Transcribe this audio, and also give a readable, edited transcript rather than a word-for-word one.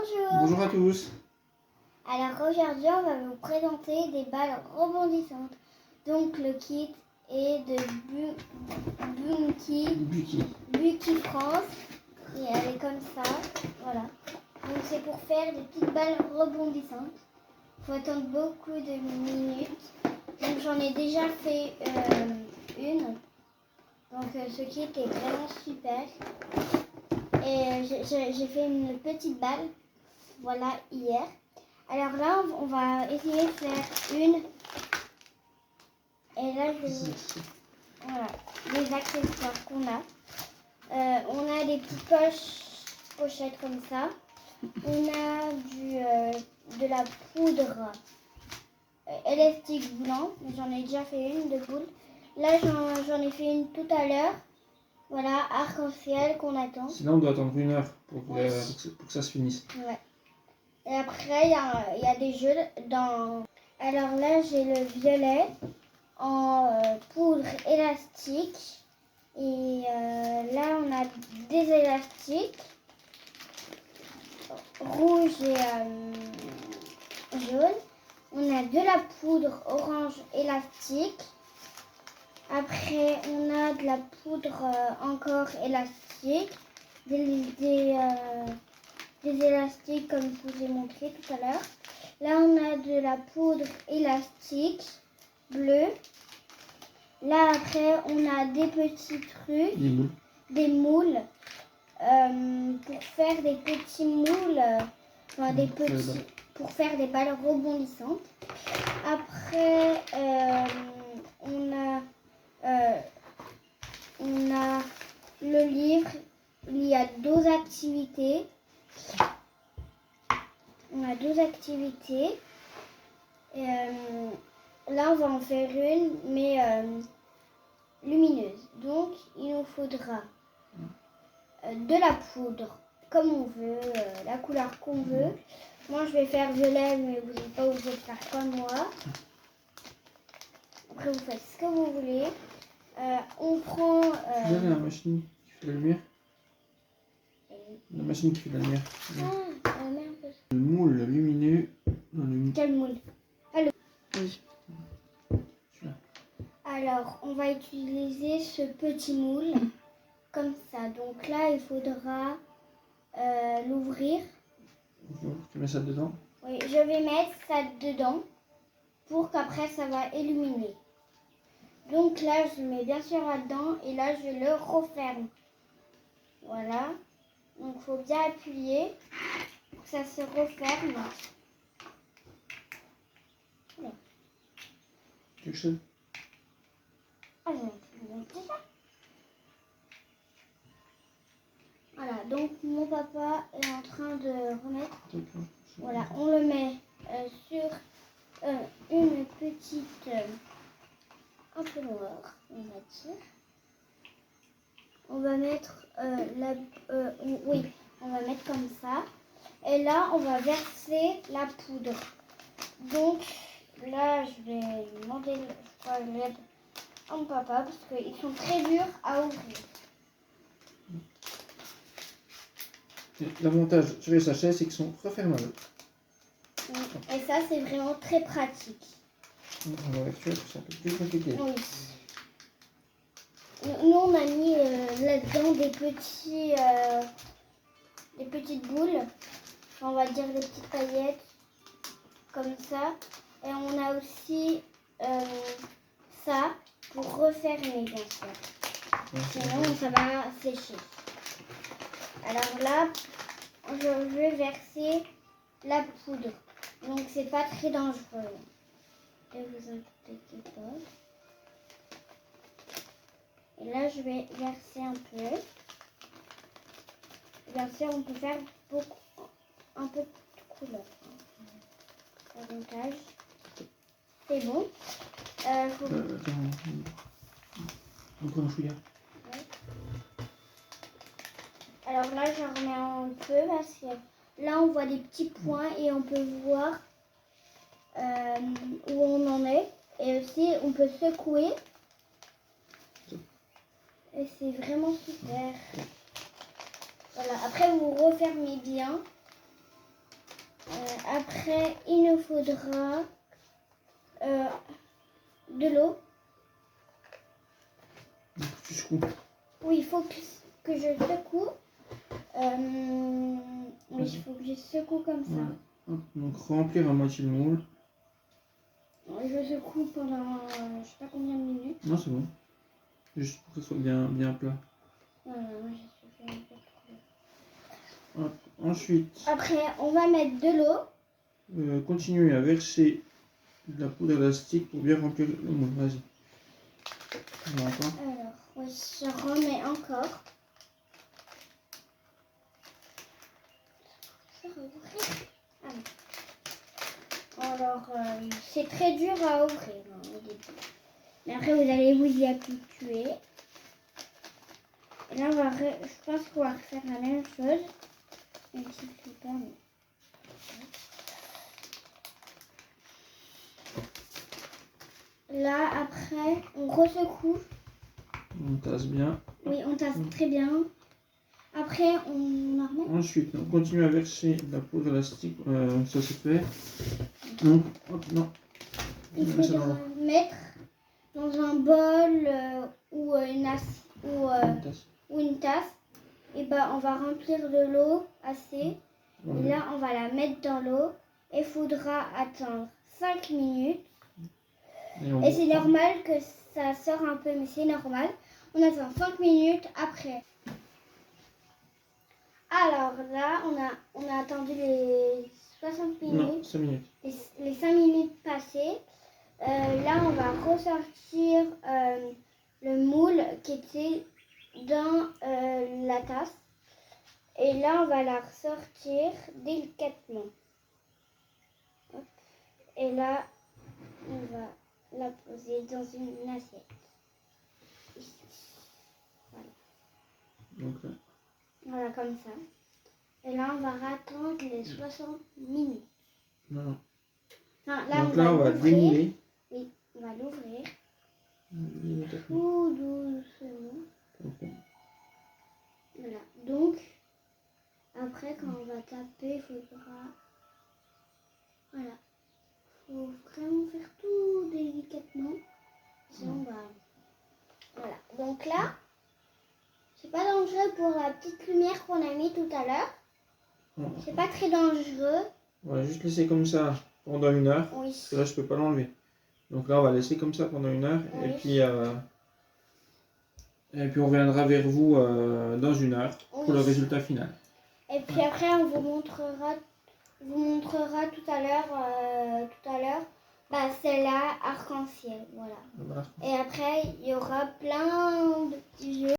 Bonjour. Bonjour à tous. Alors aujourd'hui on va vous présenter des balles rebondissantes. Donc le kit est de Buki France. Et elle est comme ça. Voilà. Donc c'est pour faire des petites balles rebondissantes. Il faut attendre beaucoup de minutes. Donc j'en ai déjà fait une. Donc ce kit est vraiment super. Et j'ai fait une petite balle. Voilà, hier. Alors là, on va essayer de faire une. Et là, voilà, les accessoires qu'on a. On a des petites pochettes comme ça. On a de la poudre élastique blanc. J'en ai déjà fait une de boule. Là, j'en ai fait une tout à l'heure. Voilà, arc-en-ciel qu'on attend. Sinon, on doit attendre 1 heure pour que ça se finisse. Ouais. Et après, il y a des jeux dans... Alors là, j'ai le violet en poudre élastique. Et là, on a des élastiques rouge et jaune. On a de la poudre orange élastique. Après, on a de la poudre encore élastique. Des élastiques comme je vous ai montré tout à l'heure. Là, on a de la poudre élastique bleue. Là, après, on a des petits trucs, des moules pour faire des petits moules, pour faire des balles rebondissantes. Après, on a le livre. Il y a 12 activités. On a 12 activités. Là, on va en faire une, mais lumineuse. Donc, il nous faudra de la poudre, comme on veut, la couleur qu'on veut. Moi, je vais faire violet, mais vous n'êtes pas obligé de faire comme moi. Après, vous faites ce que vous voulez. On prend... Vous avez la machine qui fait la lumière? La machine qui fait la lumière. Merde. Le moule lumineux. Quel moule? Allô. Oui. Alors, on va utiliser ce petit moule comme ça. Donc là, il faudra l'ouvrir. Tu mets ça dedans? Oui, je vais mettre ça dedans pour qu'après ça va illuminer. Donc là, je mets bien sûr là-dedans et là, je le referme. Voilà. Donc, il faut bien appuyer pour que ça se referme. Voilà. Quelque chose? Ah, j'ai déjà. Voilà, donc mon papa est en train de remettre. Voilà, on le met sur une petite, un peu noire, on va dire. On va mettre oui, on va mettre comme ça. Et là, on va verser la poudre. Donc là, je vais demander l'aide à mon papa parce qu'ils sont très durs à ouvrir. L'avantage sur les sachets, c'est qu'ils sont refermables. Et ça, c'est vraiment très pratique. En lecture, c'est un peu plus compliqué. Oui. Nous, on a mis là-dedans des petites boules. Enfin, on va dire des petites paillettes. Comme ça. Et on a aussi ça pour refermer, bien sûr. Sinon, ça va sécher. Alors là, je vais verser la poudre. Donc, c'est pas très dangereux. Ne vous inquiétez pas. Et là, je vais verser un peu. Bien sûr, on peut faire un peu de couleur. Davantage. C'est bon. Attends. Encore un chouïa. Ouais. Alors là, j'en remets un peu parce que là, on voit des petits points et on peut voir où on en est. Et aussi, on peut secouer. Et c'est vraiment super. Voilà. Après, vous refermez bien. après, il nous faudra de l'eau. Donc, tu secoues. Oui, il faut que je secoue. Oui, il faut que je secoue comme ça. Voilà. Hop, donc remplir à moitié le moule. Je secoue pendant je sais pas combien de minutes. Non, c'est bon. Juste pour que ce soit bien plat. Voilà, moi je suis fait un peu trop. Hop. Ensuite, Après, on va mettre de l'eau. continuez à verser de la poudre élastique pour bien remplir le moule. Vas-y. Voilà, encore. Alors, oui, je remets encore. Ah non. Alors, c'est très dur à ouvrir hein, au début. Mais après, vous allez vous y habituer. Et là, je pense qu'on va refaire la même chose. Même si c'est pas... Là, après, on ressecoue. On tasse bien. Oui, on tasse très bien. Après, on en remet. Ensuite, on continue à verser de la poudre élastique. Ça c'est fait. Donc, hop, non. Il On met ça faudra dans mettre dans un bol ou une tasse. Et ben, on va remplir de l'eau assez. Et là, on va la mettre dans l'eau. Et il faudra attendre 5 minutes. Et c'est normal que ça sort un peu, mais c'est normal. On attend 5 minutes après. Alors là, on a attendu les 60 minutes. Non, 5 minutes. Les 5 minutes passées. Là, on va ressortir le moule qui était dans la tasse. Et là, on va la ressortir délicatement. Hop. Et là, on va la poser dans une assiette. Ici. Voilà. Donc là. Voilà, comme ça. Et là, on va attendre les 60 minutes. Non. Enfin, là, Donc là, on va l'ouvrir. démouler. Oui, on va l'ouvrir. Délicatement. Tout doucement. Ok. Voilà. Donc, après, quand on va taper, il faudra... Voilà. Il faut vraiment faire tout délicatement. Sinon, bah... Voilà. Donc là, c'est pas dangereux pour la petite lumière qu'on a mis tout à l'heure. C'est pas très dangereux. On va juste laisser comme ça pendant 1 heure. Oui. Parce que là, je peux pas l'enlever. Donc là, on va laisser comme ça pendant 1 heure. Oui. Et puis on reviendra vers vous dans 1 heure pour le résultat final. Et puis après, on vous montrera tout à l'heure, bah, celle-là arc-en-ciel, voilà. Et après, il y aura plein de petits jeux.